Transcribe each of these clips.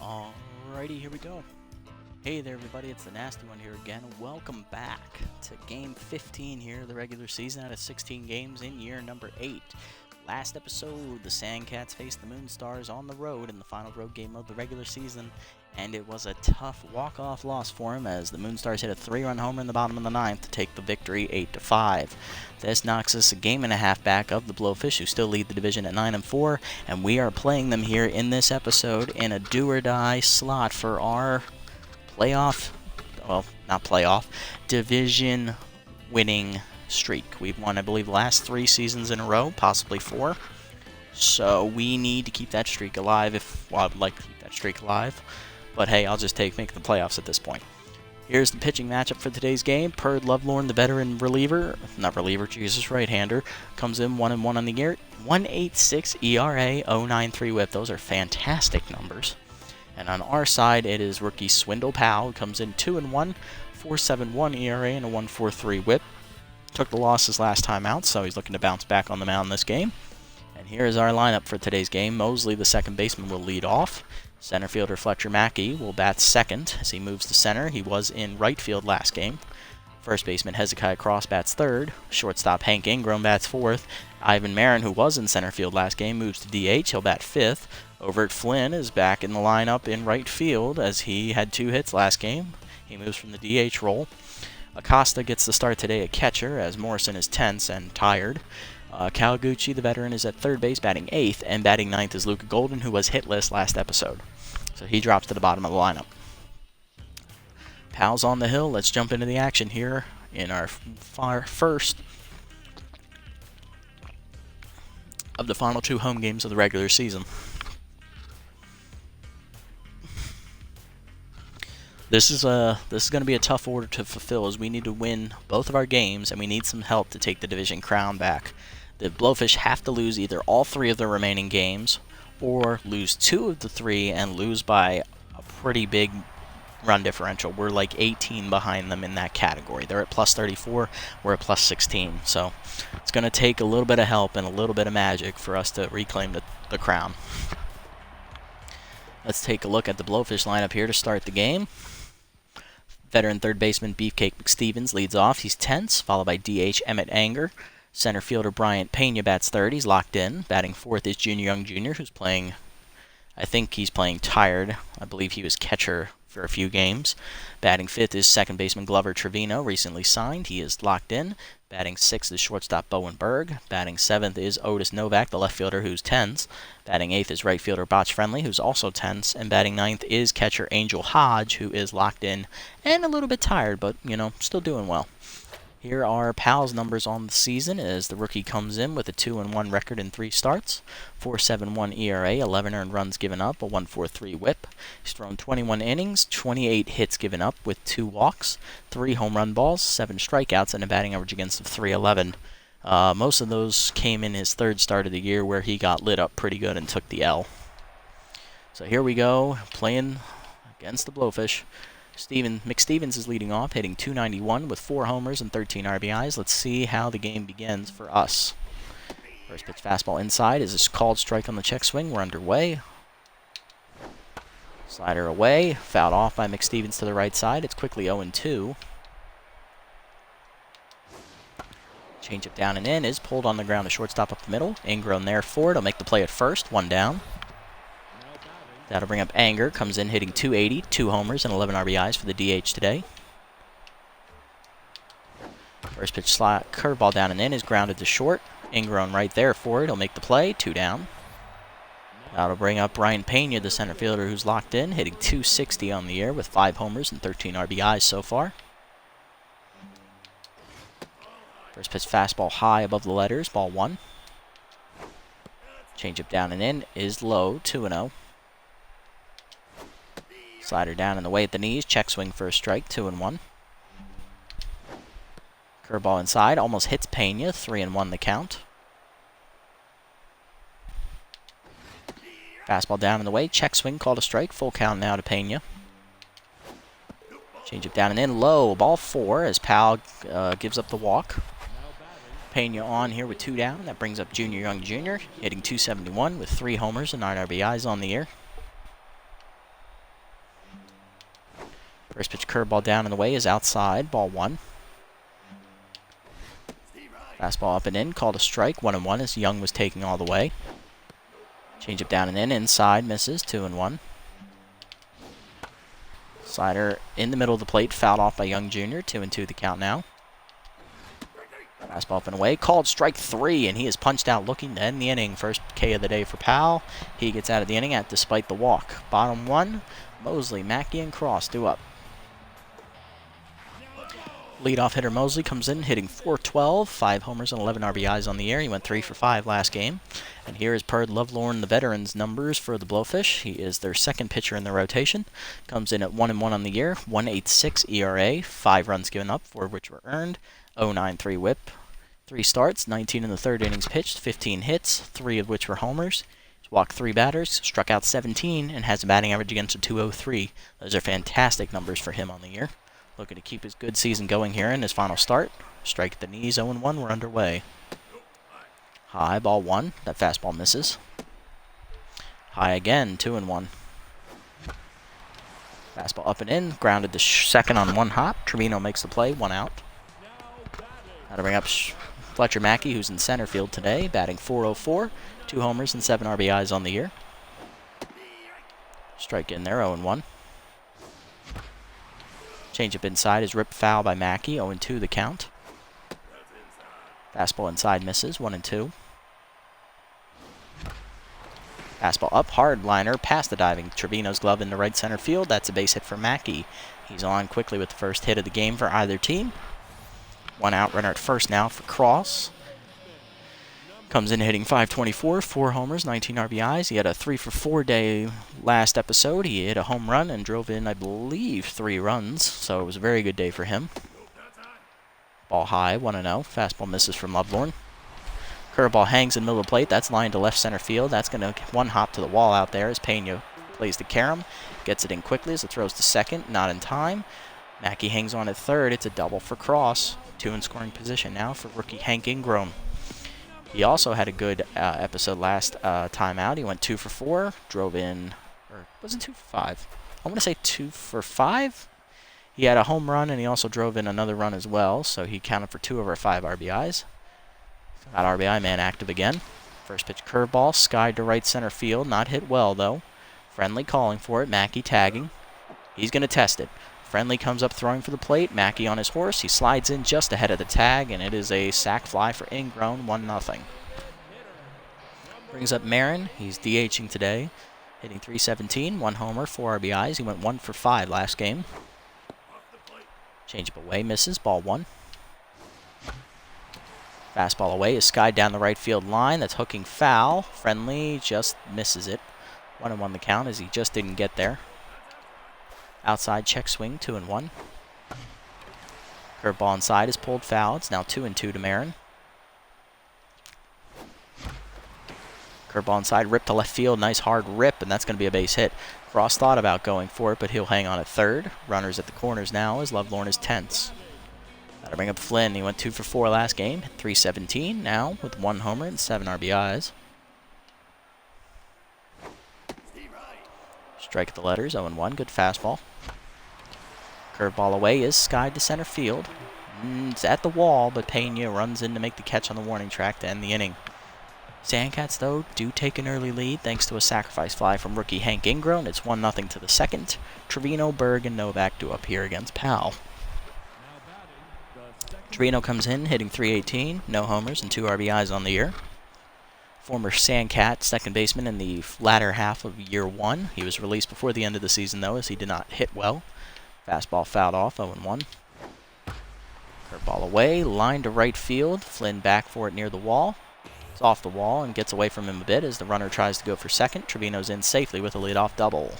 Alrighty, here we go. Hey there everybody, it's the Nasty One here again. Welcome back to game 15 here of the regular season out of 16 games in year number 8. Last episode, the Sandcats faced the Moonstars on the road in the final road game of the regular season, and it was a tough walk-off loss for them as the Moonstars hit a 3-run homer in the bottom of the ninth to take the victory 8-5. This knocks us a game and a half back of the Blowfish, who still lead the division at 9-4, and we are playing them here in this episode in a do-or-die slot for our playoff, well, not playoff, division winning streak. We've won, I believe, the last 3 seasons in a row, possibly 4. So we need to keep that streak alive I would like to keep that streak alive. But hey, I'll just make the playoffs at this point. Here's the pitching matchup for today's game. Perd Lovelorn, the veteran right-hander, comes in 1-1 on the year. 1.86 ERA, 0.93 WHIP. Those are fantastic numbers. And on our side, it is rookie Swindle Powell, who comes in 2-1, 4.71 ERA and a 1.43 WHIP. Took the losses last time out, so he's looking to bounce back on the mound this game. And here is our lineup for today's game. Mosley, the second baseman, will lead off. Center fielder Fletcher Mackey will bat second as he moves to center. He was in right field last game. First baseman Hezekiah Cross bats third. Shortstop Hank Ingram bats fourth. Ivan Marin, who was in center field last game, moves to DH. He'll bat fifth. Overt Flynn is back in the lineup in right field as he had 2 hits last game. He moves from the DH role. Acosta gets the start today at catcher as Morrison is tense and tired. Kawaguchi, the veteran, is at third base batting 8th, and batting 9th is Luca Golden, who was hitless last episode. So he drops to the bottom of the lineup. Pals on the hill, let's jump into the action here in our first of the final 2 home games of the regular season. This is going to be a tough order to fulfill as we need to win both of our games and we need some help to take the division crown back. The Blowfish have to lose either all 3 of their remaining games or lose 2 of the 3 and lose by a pretty big run differential. We're like 18 behind them in that category. They're at plus 34, we're at plus 16. So it's going to take a little bit of help and a little bit of magic for us to reclaim the crown. Let's take a look at the Blowfish lineup here to start the game. Veteran third baseman Beefcake McStevens leads off. He's tense, followed by DH Emmett Anger. Center fielder Bryant Pena bats third. He's locked in. Batting fourth is Junior Young Jr., who's playing, I think he's playing tired. I believe he was catcher for a few games. Batting fifth is second baseman Glover Trevino, recently signed. He is locked in. Batting sixth is shortstop Bowen Berg. Batting seventh is Otis Novak, the left fielder, who's tense. Batting eighth is right fielder Botch Friendly, who's also tense. And batting ninth is catcher Angel Hodge, who is locked in and a little bit tired, but, still doing well. Here are Pal's numbers on the season as the rookie comes in with a 2-1 record in 3 starts, 4.71 ERA, 11 earned runs given up, a 1.43 WHIP. He's thrown 21 innings, 28 hits given up with 2 walks, 3 home run balls, 7 strikeouts, and a batting average against of 3.11. Most of those came in his 3rd start of the year where he got lit up pretty good and took the L. So here we go, playing against the Blowfish. McStevens is leading off, hitting .291 with 4 homers and 13 RBIs. Let's see how the game begins for us. First pitch fastball inside is a called strike on the check swing. We're underway. Slider away, fouled off by McStevens to the right side. It's quickly 0-2. Changeup down and in is pulled on the ground to shortstop up the middle. Ingram there for it. He'll make the play at first. 1 down. That'll bring up Anger, comes in hitting .280, 2 homers and 11 RBIs for the DH today. First pitch slot, curveball down and in is grounded to short. Ingram right there for it. He'll make the play, 2 down. That'll bring up Brian Pena, the center fielder, who's locked in, hitting .260 on the year with 5 homers and 13 RBIs so far. First pitch fastball high above the letters, ball 1. Changeup down and in is low, 2-0. Slider down and away at the knees. Check swing for a strike. 2-1. Curveball inside. Almost hits Pena. 3-1 the count. Fastball down and away. Check swing called a strike. Full count now to Pena. Changeup down and in. Low. Ball 4 as Powell gives up the walk. Pena on here with 2 down. That brings up Junior Young Jr. hitting .271 with 3 homers and 9 RBIs on the year. First pitch curveball down and away is outside, ball 1. Fastball up and in, called a strike, 1-1 as Young was taking all the way. Change up down and in, inside, misses, 2-1. Slider in the middle of the plate, fouled off by Young Jr., 2-2 the count now. Fastball up and away, called strike 3, and he is punched out looking to end the inning. First K of the day for Powell. He gets out of the inning despite the walk. Bottom 1, Mosley, Mackey, and Cross due up. Leadoff hitter Mosley comes in hitting .412, 5 homers and 11 RBIs on the year. He went 3 for 5 last game. And here is Perd Lovelorn, the veterans' numbers for the Blowfish. He is their second pitcher in the rotation. Comes in at 1-1 on the year, 1.86 ERA, 5 runs given up, 4 of which were earned, 0.93 WHIP. 3 starts, 19 in the third innings pitched, 15 hits, 3 of which were homers. He's walked 3 batters, struck out 17, and has a batting average against a .203. Those are fantastic numbers for him on the year. Looking to keep his good season going here in his final start. Strike at the knees, 0-1, we're underway. High, ball 1. That fastball misses. High again, 2-1. Fastball up and in, grounded to second on 1 hop. Trevino makes the play, 1 out. Now to bring up Fletcher Mackey, who's in center field today, batting .404, 2 homers and 7 RBIs on the year. Strike in there, 0-1. Changeup inside is ripped foul by Mackey, 0-2 the count. Fastball inside misses, 1-2. Fastball up, hard liner, past the diving Trevino's glove into right center field. That's a base hit for Mackey. He's on quickly with the first hit of the game for either team. 1 out, runner at first now for Cross. Comes in hitting .524, 4 homers, 19 RBIs. He had a 3 for 4 day last episode. He hit a home run and drove in, I believe, 3 runs. So it was a very good day for him. Ball high, 1-0. Fastball misses from Lovelorn. Curveball hangs in the middle of the plate. That's lined to left center field. That's going to 1 hop to the wall out there as Pena plays to Karam. Gets it in quickly as it throws to second. Not in time. Mackey hangs on at third. It's a double for Cross. 2 in scoring position now for rookie Hank Ingram. He also had a good episode last time out. He went 2 for 4, drove in, or was it 2 for 5? I want to say 2 for 5. He had a home run, and he also drove in another run as well, so he counted for 2 of our 5 RBIs. Got RBI man active again. First pitch curveball, skied to right center field, not hit well though. Friendly calling for it, Mackey tagging. He's going to test it. Friendly comes up throwing for the plate. Mackey on his horse. He slides in just ahead of the tag, and it is a sac fly for Ingrown, 1-0. Brings up Marin. He's DHing today, hitting .317, 1 homer, 4 RBIs. He went 1 for 5 last game. Changeup away, misses, ball 1. Fastball away is skied down the right field line. That's hooking foul. Friendly just misses it. 1-1 the count as he just didn't get there. Outside check swing, 2-1. Curveball inside is pulled foul. It's now 2-2 to Marin. Curveball inside, rip to left field. Nice hard rip, and that's going to be a base hit. Cross thought about going for it, but he'll hang on at third. Runners at the corners now as Lovelorn is tense. That'll bring up Flynn. He went 2 for 4 last game. 317 now with 1 homer and 7 RBIs. Strike at the letters, 0-1. Good fastball. Curveball away is skied to center field. It's at the wall, but Pena runs in to make the catch on the warning track to end the inning. Sandcats, though, do take an early lead thanks to a sacrifice fly from rookie Hank Ingrown. It's 1-0 to the second. Trevino, Berg, and Novak do up here against Powell. Trevino comes in hitting .318, no homers and 2 RBIs on the year. Former Sandcat second baseman in the latter half of year 1. He was released before the end of the season, though, as he did not hit well. Fastball fouled off, 0-1. Curveball away, line to right field. Flynn back for it near the wall. It's off the wall and gets away from him a bit as the runner tries to go for second. Trevino's in safely with a leadoff double.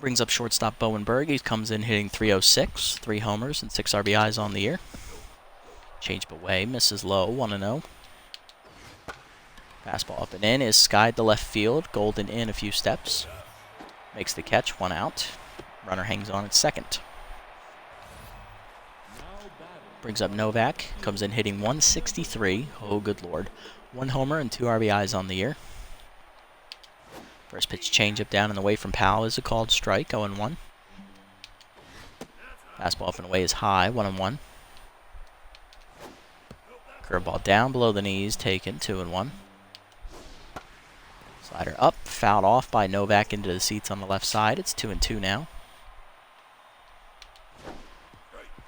Brings up shortstop Bowen Berg. He comes in hitting .306, 3 homers and 6 RBIs on the year. Changeup away, misses low, 1-0. Fastball up and in is skied to left field. Golden in a few steps. Makes the catch, 1 out. Runner hangs on at second. Brings up Novak. Comes in hitting .163. Oh, good lord. 1 homer and 2 RBIs on the year. First pitch changeup down and away from Powell is a called strike, 0-1. Fastball up and away is high, 1-1. Curveball down below the knees, taken, 2-1. Slider up, fouled off by Novak into the seats on the left side. It's 2-2 now.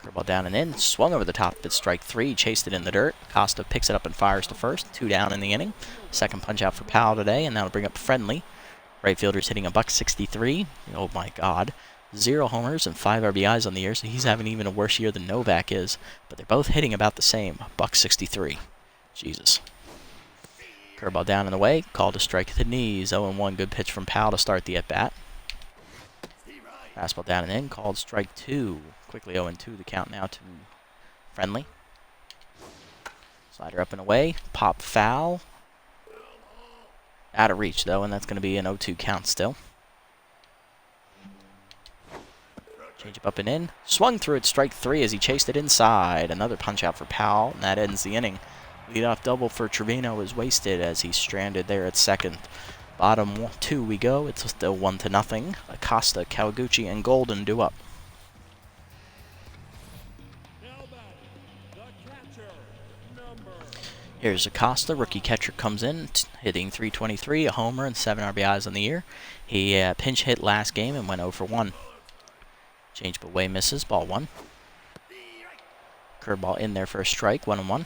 Curveball down and in, swung over the top of it, strike 3, chased it in the dirt. Costa picks it up and fires to first, 2 down in the inning. Second punch out for Powell today, and that'll bring up Friendly. Right fielder's hitting $163. Oh my God. 0 homers and 5 RBIs on the year, so he's having even a worse year than Novak is. But they're both hitting about the same, $163. Jesus. Curveball down and away, called a strike at the knees. 0-1, good pitch from Powell to start the at-bat. Fastball down and in, called strike 2. Quickly 0-2, the count now to Friendly. Slider up and away, pop foul. Out of reach, though, and that's going to be an 0-2 count still. Changeup up and in. Swung through it, strike 3 as he chased it inside. Another punch out for Powell, and that ends the inning. Leadoff double for Trevino is wasted as he's stranded there at second. Bottom 2 we go. It's still 1-0. Acosta, Kawaguchi, and Golden due up. Here's Acosta, rookie catcher, comes in, hitting .323, a homer, and 7 RBIs on the year. He pinch hit last game and went 0-for-1. Changeup away, misses, ball 1. Curveball in there for a strike, 1-1.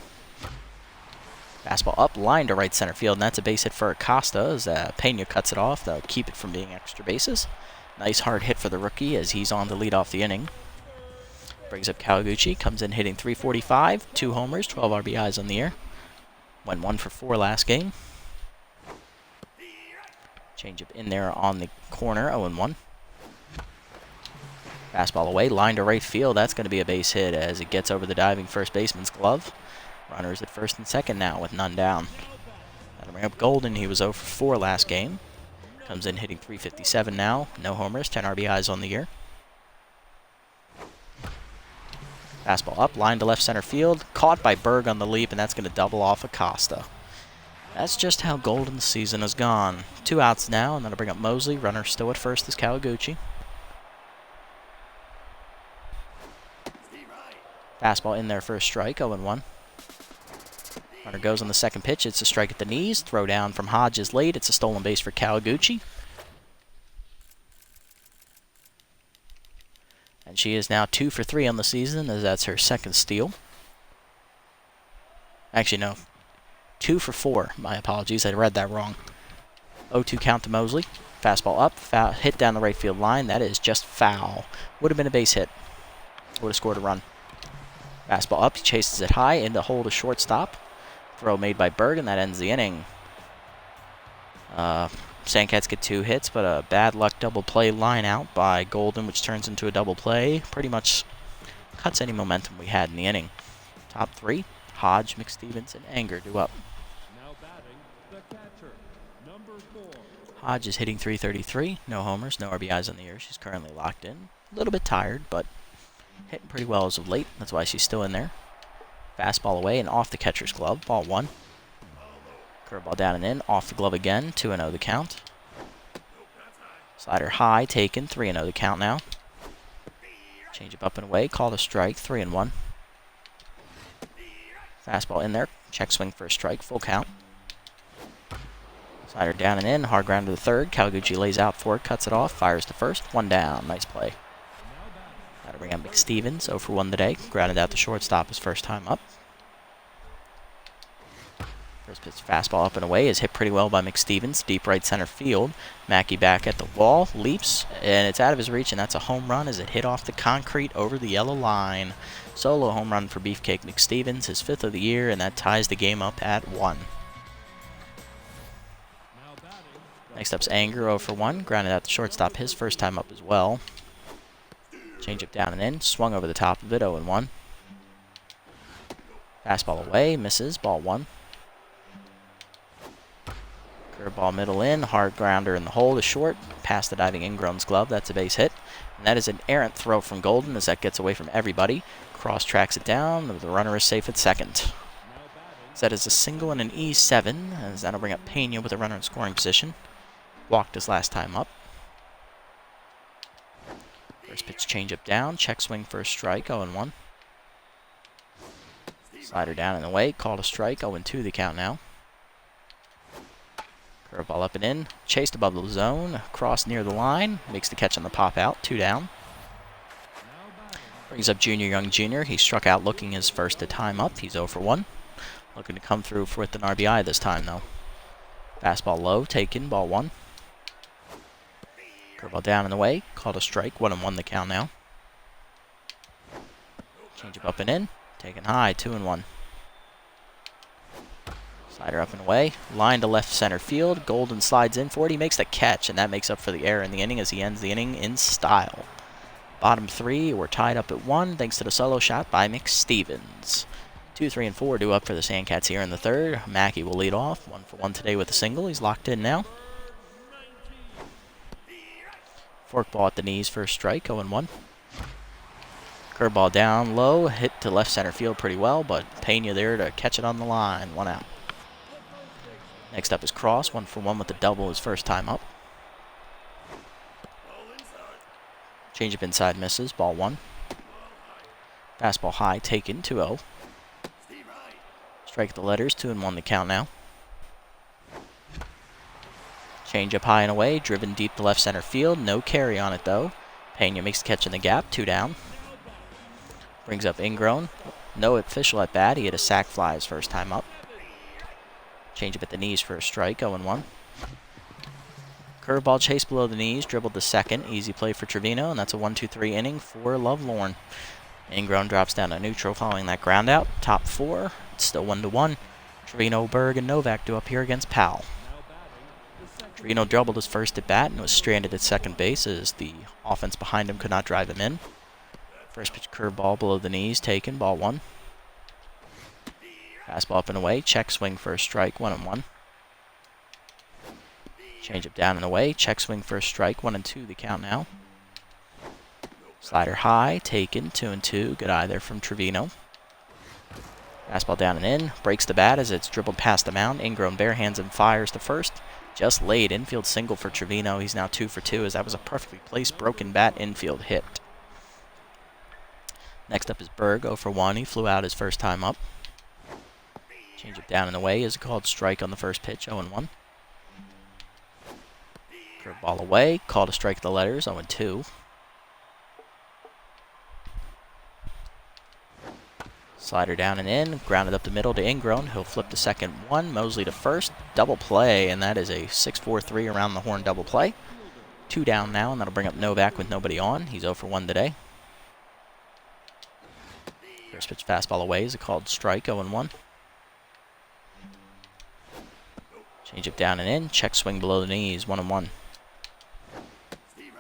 Fastball up, line to right center field, and that's a base hit for Acosta as Pena cuts it off. That'll keep it from being extra bases. Nice hard hit for the rookie as he's on to lead off the inning. Brings up Kawaguchi, comes in hitting .345, 2 homers, 12 RBIs on the year. Went 1-for-4 last game. Changeup in there on the corner, 0-1. Fastball away, line to right field. That's going to be a base hit as it gets over the diving first baseman's glove. Runners at first and second now with none down. That'll bring up Golden. He was 0-for-4 last game. Comes in hitting .357 now. No homers, 10 RBIs on the year. Fastball up, line to left center field. Caught by Berg on the leap, and that's going to double off Acosta. That's just how Golden's season has gone. 2 outs now, and that'll bring up Mosley. Runner still at first is Kawaguchi. Fastball in there for a strike, 0-1. Runner goes on the second pitch. It's a strike at the knees. Throw down from Hodges late. It's a stolen base for Kawaguchi. And she is now 2-for-3 on the season, as that's her second steal. Actually, no. 2-for-4. My apologies. I read that wrong. 0-2 count to Mosley. Fastball up. Foul, hit down the right field line. That is just foul. Would have been a base hit. Would have scored a run. Fastball up. He chases it high into hole to shortstop. Throw made by Berg, and that ends the inning. Sandcats get 2 hits, but a bad luck double play line out by Golden, which turns into a double play. Pretty much cuts any momentum we had in the inning. Top 3, Hodge, McStevens, and Anger due up. Now batting, the catcher, number 4. Hodge is hitting .333, no homers, no RBIs on the year. She's currently locked in. A little bit tired, but hitting pretty well as of late. That's why she's still in there. Fastball away and off the catcher's glove, ball 1. Curveball down and in, off the glove again, 2-0 the count. Slider high, taken, 3-0 the count now. Changeup up and away, called a strike, 3-1. Fastball in there, check swing for a strike, full count. Slider down and in, hard ground to the third. Kawaguchi lays out for it, cuts it off, fires to first, 1 down, nice play. That'll bring up McStevens, 0-for-1 today, grounded out the shortstop his first time up. First pitch fastball up and away is hit pretty well by McStevens, deep right center field. Mackey back at the wall, leaps, and it's out of his reach, and that's a home run as it hit off the concrete over the yellow line. Solo home run for Beefcake McStevens, his 5th of the year, and that ties the game up at 1. Next up's Anger, 0-for-1, grounded out the shortstop his first time up as well. Changeup down and in, swung over the top of it, 0-1. Fastball away, misses, ball 1. Curveball middle in, hard grounder in the hole to short, past the diving Ingram's glove. That's a base hit. And that is an errant throw from Golden as that gets away from everybody. Cross tracks it down. The runner is safe at second. So that is a single and an E7, as that'll bring up Pena with a runner in scoring position. Walked his last time up. First pitch changeup down. Check swing for a strike. 0-1. Slider down and away. Called a strike. 0-2 the count now. Curveball up and in. Chased above the zone. Crossed near the line. Makes the catch on the pop out. 2 down. Brings up Junior Young Jr. He struck out looking his first to time up. He's 0-1. Looking to come through with an RBI this time, though. Fastball low. Taken. Ball 1. Curveball down and away. Called a strike. 1-1 the count now. Changeup up and in. Taken high. 2-1. Slider up and away. Line to left center field. Golden slides in for it. He makes the catch, and that makes up for the error in the inning as he ends the inning in style. Bottom 3, we're tied up at 1 thanks to the solo shot by McStevens. 2, 3, and 4 due up for the Sandcats here in the third. Mackey will lead off. 1-for-1 today with a single. He's locked in now. Forkball at the knees for a strike. 0-1. Curveball down low. Hit to left center field pretty well, but Pena there to catch it on the line. 1 out. Next up is Cross, 1-for-1 with the double his first time up. Changeup inside misses, ball 1. Fastball high, taken, 2-0. Strike the letters, 2-1 the count now. Changeup high and away, driven deep to left center field, no carry on it though. Pena makes the catch in the gap, 2 down. Brings up Ingrown, no official at bat, he hit a sac fly his first time up. Changeup at the knees for a strike, 0-1. Curveball chase below the knees, dribbled to second. Easy play for Trevino, and that's a 1-2-3 inning for Lovelorn. Ingrown drops down to neutral following that ground out. Top 4, it's still 1-1. Trevino, Berg, and Novak do up here against Powell. Trevino doubled his first at bat and was stranded at second base as the offense behind him could not drive him in. First pitch curveball below the knees, taken, ball 1. Fastball up and away, check swing for a strike, 1-1. Changeup down and away, check swing for a strike, 1-2 the count now. Slider high, taken, 2-2, good eye there from Trevino. Fastball down and in, breaks the bat as it's dribbled past the mound. Ingrown barehands and fires to first. Just laid, infield single for Trevino. He's now 2 for 2 as that was a perfectly placed broken bat infield hit. Next up is Berg, 0-for-1. He flew out his first time up. Changeup down and away is a called strike on the first pitch, 0-1. Curveball away, called a strike the letters, 0-2. Slider down and in, grounded up the middle to Ingrown. He'll flip to second 1, Mosley to first, double play, and that is a 6-4-3 around the horn double play. 2 down now, and that'll bring up Novak with nobody on. He's 0-for-1 today. First pitch fastball away is a called strike, 0-1. Changeup down and in, check swing below the knees, 1-1.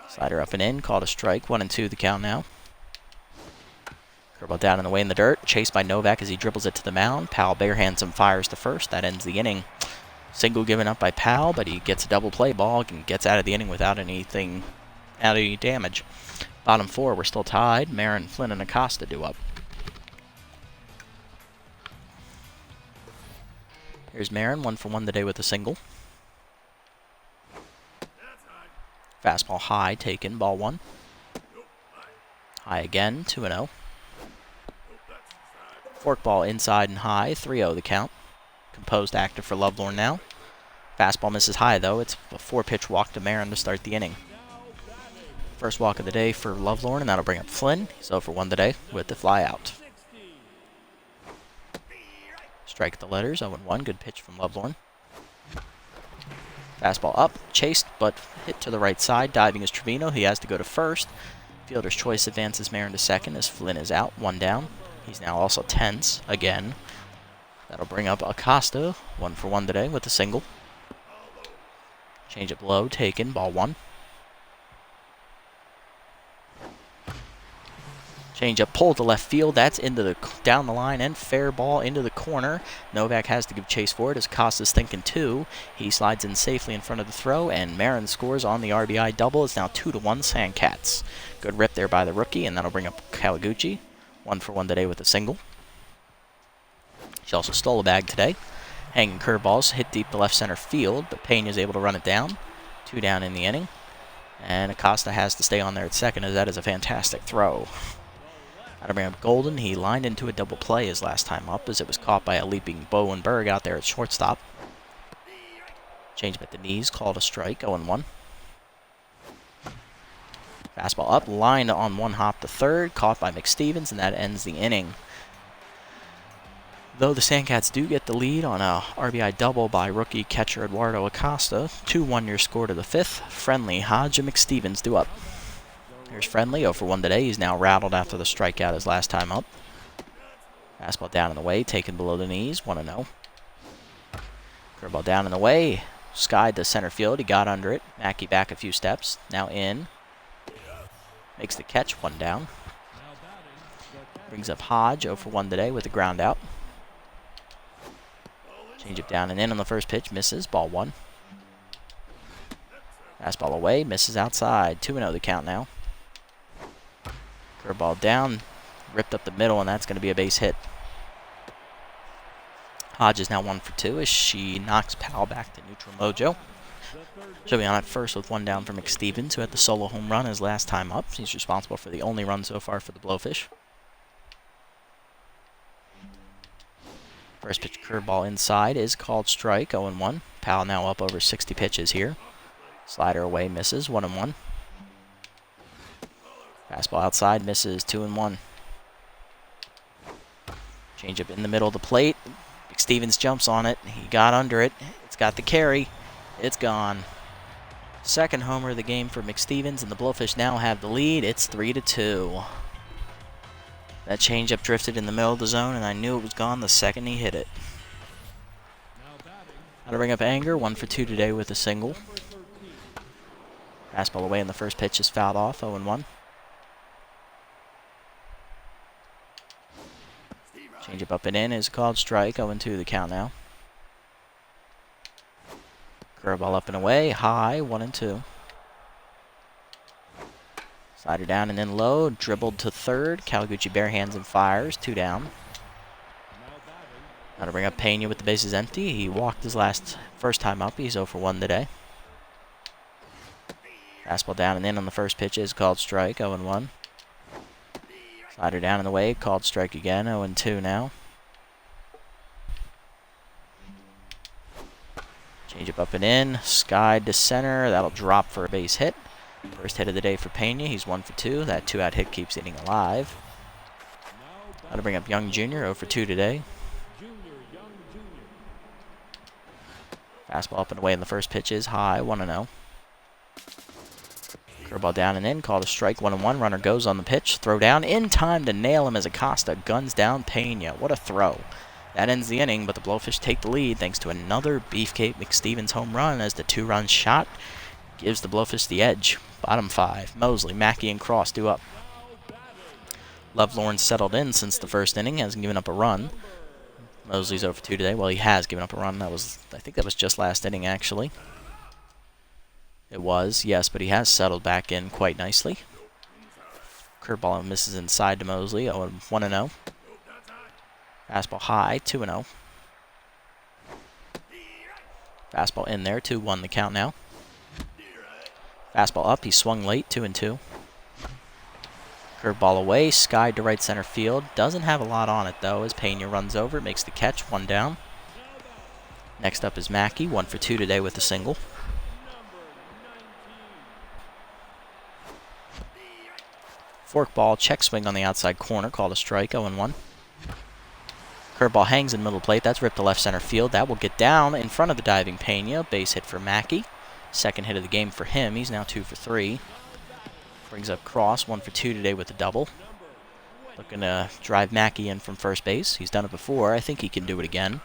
Slider up and in, called a strike, 1-2 the count now. Curveball down and away in the dirt, chased by Novak as he dribbles it to the mound. Powell barehands and fires to first, that ends the inning. Single given up by Powell, but he gets a double play ball and gets out of the inning without any damage. Bottom 4, we're still tied. Marin, Flynn, and Acosta do up. Here's Marin, 1-for-1 today with a single. Fastball high, taken, ball 1. High again, 2-0. Forkball inside and high, 3-0 the count. Composed active for Lovelorn now. Fastball misses high though. It's a 4-pitch walk to Marin to start the inning. First walk of the day for Lovelorn, and that'll bring up Flynn. He's 0-for-1 today with the fly out. Strike the letters, 0-1. Good pitch from Lovelorn. Fastball up, chased, but hit to the right side. Diving is Trevino. He has to go to first. Fielder's choice advances Marin to second as Flynn is out, 1 down. He's now also tense again. That'll bring up Acosta, 1-for-1 today with a single. Changeup low, taken, ball 1. Changeup pulled to left field. That's into the down the line and fair ball into the corner. Novak has to give chase for it as Acosta's thinking 2. He slides in safely in front of the throw, and Marin scores on the RBI double. It's now 2-1 Sandcats. Good rip there by the rookie, and that'll bring up Kawaguchi. 1-for-1 today with a single. She also stole a bag today. Hanging curveballs hit deep to left center field, but Pena is able to run it down. 2 down in the inning. And Acosta has to stay on there at second, as that is a fantastic throw. Out of bring up Golden. He lined into a double play his last time up, as it was caught by a leaping Bowenberg out there at shortstop. Change at the knees, called a strike, 0-1. Fastball up, lined on one hop to third, caught by McStevens, and that ends the inning. Though the Sandcats do get the lead on a RBI double by rookie catcher Eduardo Acosta, 2-1 your score to the fifth. Friendly, Hodge, and McStevens due up. Here's Friendly, 0 for 1 today. He's now rattled after the strikeout his last time up. Fastball down and away, taken below the knees, 1-0. Curveball down and away, skied to center field. He got under it. Mackey back a few steps, now in. Makes the catch, 1 down. Brings up Hodge, 0 for 1 today with the ground out. Change it down and in on the first pitch, misses, ball 1. Fastball away, misses outside, 2-0 the count now. Curveball down, ripped up the middle, and that's going to be a base hit. Hodge is now 1 for 2 as she knocks Powell back to neutral mojo. She'll be on at first with 1 down for McStevens, who had the solo home run his last time up. He's responsible for the only run so far for the Blowfish. First pitch curveball inside is called strike, 0-1. Powell now up over 60 pitches here. Slider away, misses, 1-1. Fastball outside, misses, 2-1. Changeup in the middle of the plate. McStevens jumps on it. He got under it. It's got the carry. It's gone. Second homer of the game for McStevens, and the Blowfish now have the lead. It's 3-2. That changeup drifted in the middle of the zone, and I knew it was gone the second he hit it. How to bring up Anger, 1 for 2 today with a single. Fastball away, and the first pitch is fouled off, 0-1. Changeup up and in is called strike, 0-2 the count now. Curveball up and away, high, 1-2. Slider down and then low, dribbled to third. Kawaguchi bare hands and fires, 2 down. Now to bring up Pena with the bases empty. He walked his first time up. He's 0 for 1 today. Fastball down and in on the first pitch is called strike, 0-1. Slider down and away, called strike again, 0-2 now. Changeup up and in, skied to center. That'll drop for a base hit. First hit of the day for Pena. He's 1 for 2. That 2-out hit keeps hitting alive. Now to bring up Young Jr., 0 for 2 today. Fastball up and away, and the first pitch is high, 1-0. Curveball down and in, called a strike, 1-1. Runner goes on the pitch. Throw down in time to nail him as Acosta guns down Pena. What a throw. That ends the inning, but the Blowfish take the lead thanks to another Beefcake McStevens home run as the 2-run shot gives the Blowfish the edge. Bottom 5, Mosley, Mackey, and Cross due up. Lovelorn settled in since the first inning, hasn't given up a run. Mosley's 0 for 2 today. Well, he has given up a run. I think that was just last inning, actually. It was, yes, but he has settled back in quite nicely. Curveball misses inside to Mosley, 1-0. Fastball high, 2-0. Fastball in there, 2-1 the count now. Fastball up, he swung late, 2-2. Curveball away, skied to right center field. Doesn't have a lot on it, though, as Pena runs over, makes the catch, 1 down. Next up is Mackey, 1 for 2 today with a single. Forkball, check swing on the outside corner, called a strike, 0-1. Curveball hangs in middle plate, that's ripped to left center field. That will get down in front of the diving Pena. Base hit for Mackey. Second hit of the game for him. He's now 2 for 3. Brings up Cross, 1 for 2 today with a double. Looking to drive Mackey in from first base. He's done it before. I think he can do it again.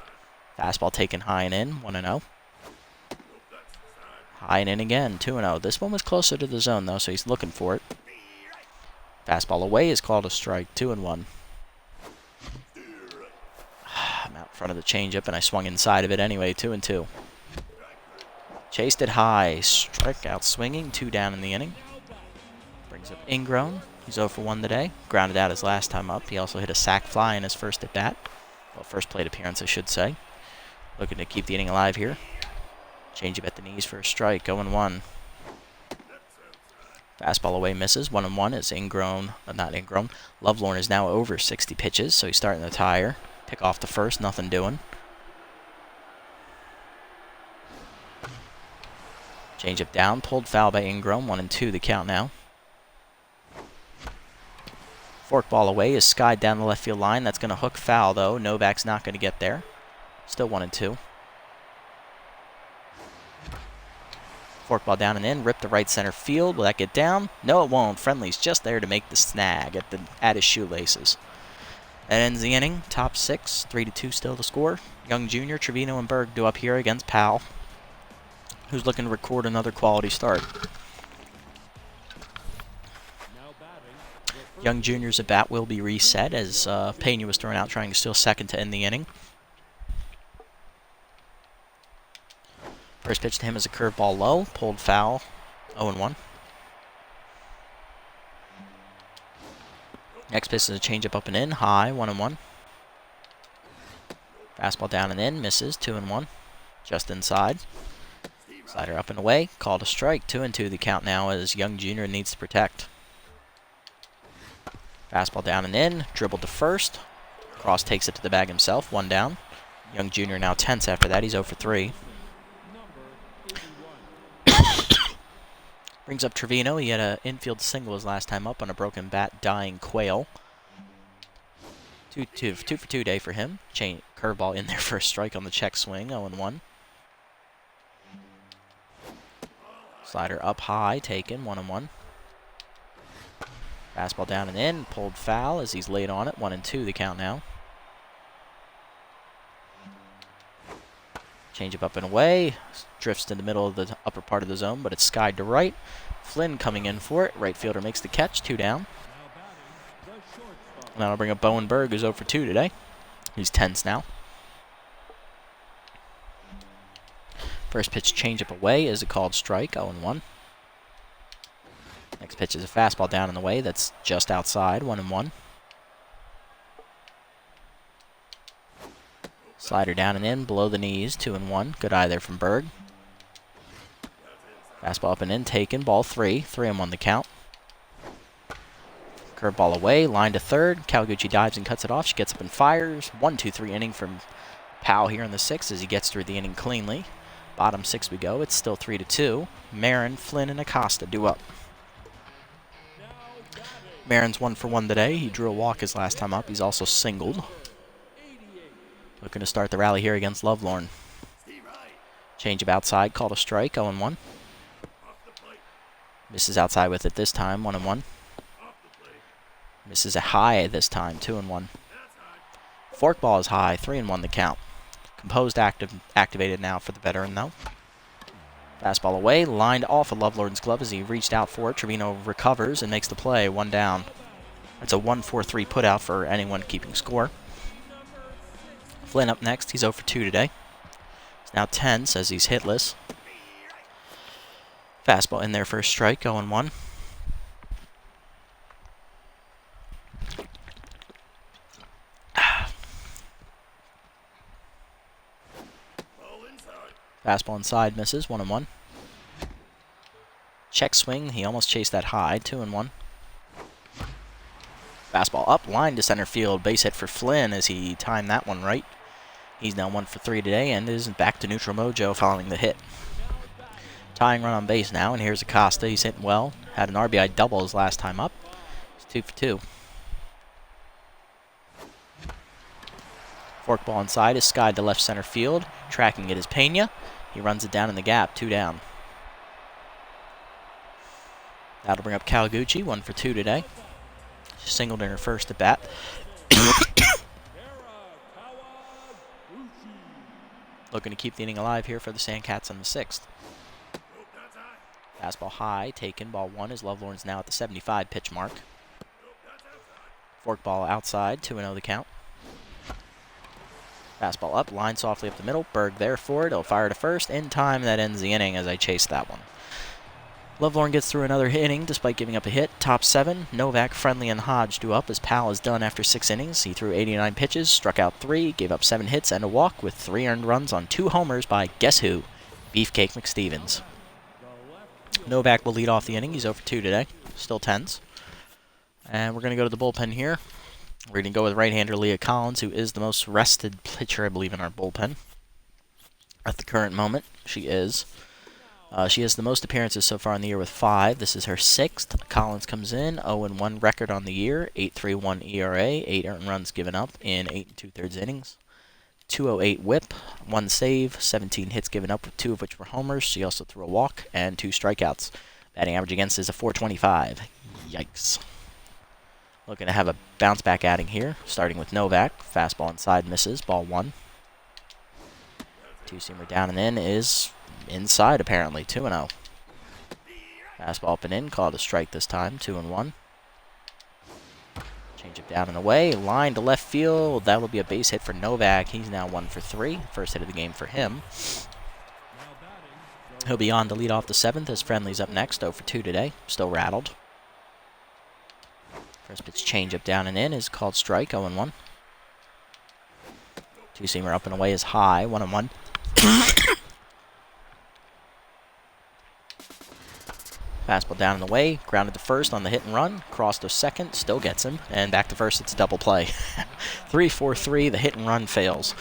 Fastball taken high and in, 1-0. High and in again, 2-0. This one was closer to the zone, though, so he's looking for it. Fastball away is called a strike, 2-1. I'm out in front of the changeup, and I swung inside of it anyway, 2-2. Chased it high, strikeout swinging, 2 down in the inning. Brings up Ingrown. He's 0 for 1 today. Grounded out his last time up. He also hit a sac fly in his first at bat. Well, first plate appearance, I should say. Looking to keep the inning alive here. Changeup at the knees for a strike, 0-1. Fastball away misses, 1-1 is not ingrown. Lovelorn is now over 60 pitches, so he's starting the tire. Pick off the first, nothing doing. Changeup down, pulled foul by Ingrown, 1-2 the count now. Forkball away is skied down the left field line. That's going to hook foul, though. Novak's not going to get there. Still 1-2. Forkball down and in. Rip the right center field. Will that get down? No, it won't. Friendly's just there to make the snag at his shoelaces. That ends the inning. Top 6. 3-2 still the score. Young Jr., Trevino, and Berg do up here against Powell, who's looking to record another quality start. Young Jr.'s at bat will be reset as Pena was thrown out trying to steal second to end the inning. First pitch to him is a curveball low, pulled foul, 0-1. Next pitch is a changeup up and in, high, 1-1. Fastball down and in, misses, 2-1. Just inside. Slider up and away, called a strike, 2-2 the count now as Young Jr. needs to protect. Fastball down and in, dribbled to first. Cross takes it to the bag himself, 1 down. Young Jr. now tense after that, he's 0-3. Brings up Trevino. He had an infield single his last time up on a broken bat, dying Quail. 2 for 2 day for him. Curveball in there for a strike on the check swing, 0-1. Slider up high, taken, 1-1. Fastball down and in, pulled foul as he's laid on it, 1-2 the count now. Changeup up and away, drifts in the middle of the upper part of the zone, but it's skied to right. Flynn coming in for it. Right fielder makes the catch, 2 down. And that'll bring up Bowen Berg, who's 0-2 today. He's tense now. First pitch changeup away is a called strike, 0-1. Next pitch is a fastball down in the way that's just outside, 1-1. Slider down and in, below the knees, 2-1. Good eye there from Berg. Fastball up and in, taken, ball 3. 3-1 the count. Curveball away, line to third. Kawaguchi dives and cuts it off. She gets up and fires. 1-2-3 inning from Powell here in the 6th as he gets through the inning cleanly. Bottom 6 we go. It's still 3-2. Marin, Flynn, and Acosta due up. Marin's 1 for 1 today. He drew a walk his last time up. He's also singled. Looking to start the rally here against Lovelorn. Changeup outside, called a strike, 0-1. Misses outside with it this time, 1-1. Misses a high this time, 2-1. Forkball is high, 3-1 the count. Composed activated now for the veteran though. Fastball away, lined off of Lovelorn's glove as he reached out for it. Trevino recovers and makes the play, 1 down. It's a 1-4-3 putout for anyone keeping score. Flynn up next, he's 0-2 today. He's now tense as he's hitless. Fastball in there for a strike, 0-1. Fastball inside, misses, 1-1. Check swing, he almost chased that high, 2-1. Fastball up, line to center field, base hit for Flynn as he timed that one right. He's now 1 for 3 today and is back to neutral mojo following the hit. Tying run on base now, and here's Acosta. He's hitting well. Had an RBI double his last time up. He's 2 for 2. Forkball inside is skied to left center field. Tracking it is Pena. He runs it down in the gap, 2 down. That'll bring up Kawaguchi, 1 for 2 today. She singled in her first at bat. Looking to keep the inning alive here for the Sandcats on the 6th. Fastball high, taken, ball 1 as Lovelorn's now at the 75 pitch mark. Forkball outside, 2-0 the count. Fastball up, line softly up the middle. Berg there for it. He'll fire to first. In time, that ends the inning as I chase that one. Lovelorn gets through another inning despite giving up a hit. Top 7, Novak, Friendly, and Hodge do up as Powell is done after 6 innings. He threw 89 pitches, struck out 3, gave up 7 hits and a walk with 3 earned runs on 2 homers by guess who? Beefcake McStevens. Novak will lead off the inning. He's 0 for 2 today. Still tens. And we're going to go to the bullpen here. We're going to go with right-hander Leah Collins, who is the most rested pitcher, I believe, in our bullpen. At the current moment, she is. She has the most appearances so far in the year with 5. This is her 6th. Collins comes in, 0-1 record on the year, 8.31 ERA, 8 earned runs given up in 8 2/3 innings. 208 whip, 1 save, 17 hits given up, with 2 of which were homers. She also threw a walk and 2 strikeouts. Batting average against is a .425. Yikes. Looking to have a bounce back outing here, starting with Novak. Fastball inside misses, ball 1. Two-seamer down and in is inside apparently, 2-0. Fastball up and in, called a strike this time, 2-1. Change it down and away, line to left field. That will be a base hit for Novak. He's now 1 for 3. First hit of the game for him. He'll be on to lead off the 7th as Friendly's up next, 0 for 2 today. Still rattled. First pitch change up down and in is called strike, 0-1. Two-seamer up and away is high, 1-1. Fastball down and away, grounded to first on the hit and run, crossed to second, still gets him, and back to first, it's a double play. 3-4-3, the hit and run fails.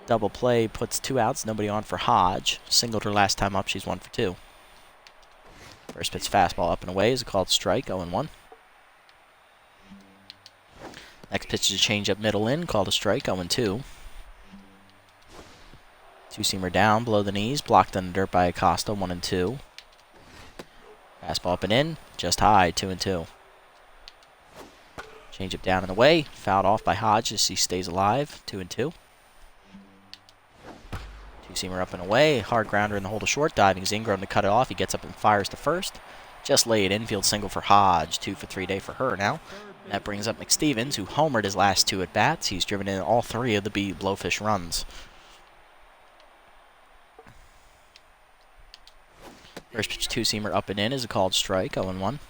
Double play puts 2 outs, nobody on for Hodge. Singled her last time up, she's 1 for 2. First pitch fastball up and away is a called strike, 0-1. Next pitch is a change up middle in, called a strike, 0-2. Two-seamer down, below the knees, blocked in the dirt by Acosta, 1-2. Fastball up and in, just high, 2-2. Change up down and away, fouled off by Hodge as he stays alive, 2-2. Two-seamer up and away, hard grounder in the hole to short, diving Zingram to cut it off. He gets up and fires to first. Just laid infield single for Hodge, 2 for 3 day for her now. And that brings up McStevens, who homered his last 2 at-bats. He's driven in all 3 of the Blowfish runs. First pitch two-seamer up and in is a called strike, 0-1.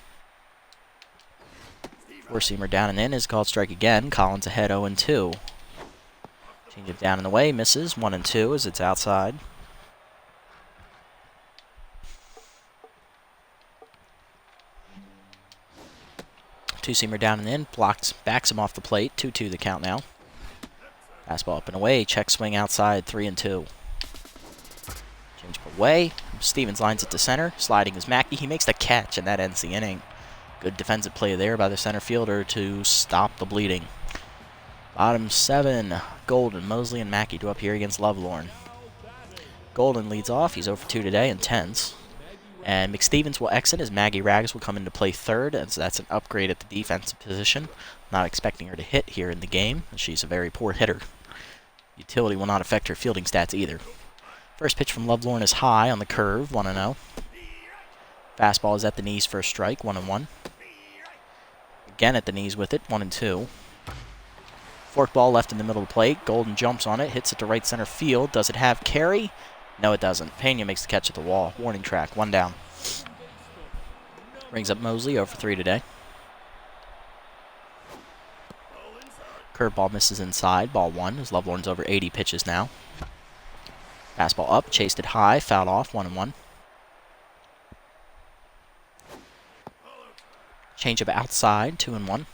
Four-seamer down and in is a called strike again. Collins ahead, 0-2. Change it down and away, misses, 1-2 as it's outside. Two-seamer down and in, backs him off the plate, 2-2 the count now. Fastball up and away, check swing outside, 3-2. Change up away, Stevens lines it to center, sliding is Mackey. He makes the catch, and that ends the inning. Good defensive play there by the center fielder to stop the bleeding. Bottom 7, Golden, Mosley, and Mackey do up here against Lovelorn. Golden leads off. He's 0 for 2 today, intense. And McStevens will exit as Maggie Rags will come into play third, and so that's an upgrade at the defensive position. Not expecting her to hit here in the game. She's a very poor hitter. Utility will not affect her fielding stats either. First pitch from Lovelorn is high on the curve, 1-0. Fastball is at the knees for a strike, 1-1. Again at the knees with it, 1-2. Forkball left in the middle of the plate. Golden jumps on it, hits it to right center field. Does it have carry? No, it doesn't. Pena makes the catch at the wall. Warning track, 1 down. Brings up Mosley, 0 for 3 today. Curveball misses inside, ball 1, as Lovelorn's over 80 pitches now. Fastball up, chased it high, fouled off, 1-1. Changeup outside, 2-1.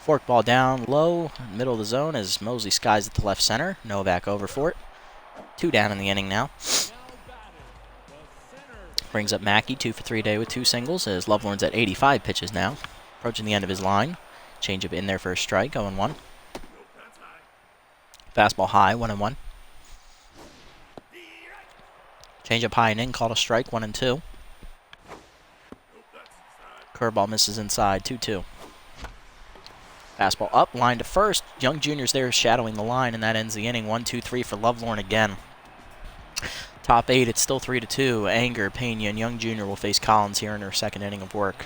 Forkball down low, middle of the zone as Mosley skies at the left center. Novak over for it. 2 down in the inning now. Brings up Mackey, 2 for 3 day with 2 singles as Lovelorn's at 85 pitches now. Approaching the end of his line. Changeup in there for a strike, 0-1. Fastball high, 1-1. Changeup high and in, called a strike, 1-2. Curveball misses inside, 2-2. Fastball up, line to first. Young Jr.'s there shadowing the line, and that ends the inning. 1-2-3 for Lovelorn again. Top 8, it's still 3-2. Anger, Pena, and Young Jr. will face Collins here in her second inning of work.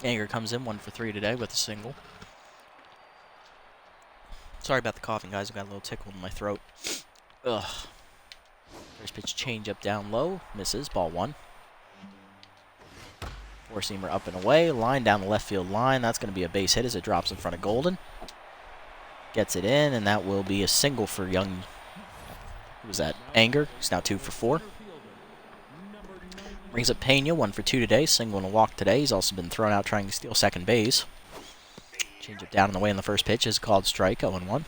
Anger comes in 1 for 3 today with a single. Sorry about the coughing, guys. I've got a little tickle in my throat. Ugh. First pitch change up down low. Misses. Ball 1. Four-seamer up and away. Line down the left field line. That's going to be a base hit as it drops in front of Golden. Gets it in, and that will be a single for young. Who was that? Anger. He's now 2 for 4. Brings up Pena, 1 for 2 today. Single and a walk today. He's also been thrown out trying to steal second base. Change it down and away in the first pitch is called strike, 0-1.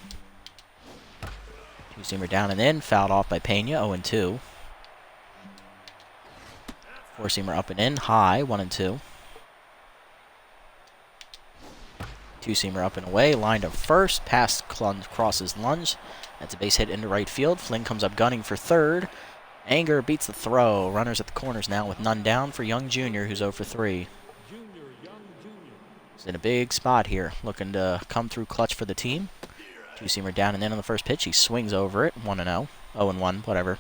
Two-seamer down and in, fouled off by Pena, 0-2. Four-seamer up and in, high, 1-2. Two-seamer up and away, lined up first, past crosses lunge. That's a base hit into right field. Flynn comes up gunning for third. Anger beats the throw. Runners at the corners now with none down for Young Jr., who's 0 for 3. He's in a big spot here, looking to come through clutch for the team. Two-seamer down and in on the first pitch. He swings over it, 1-0. 0-1, whatever.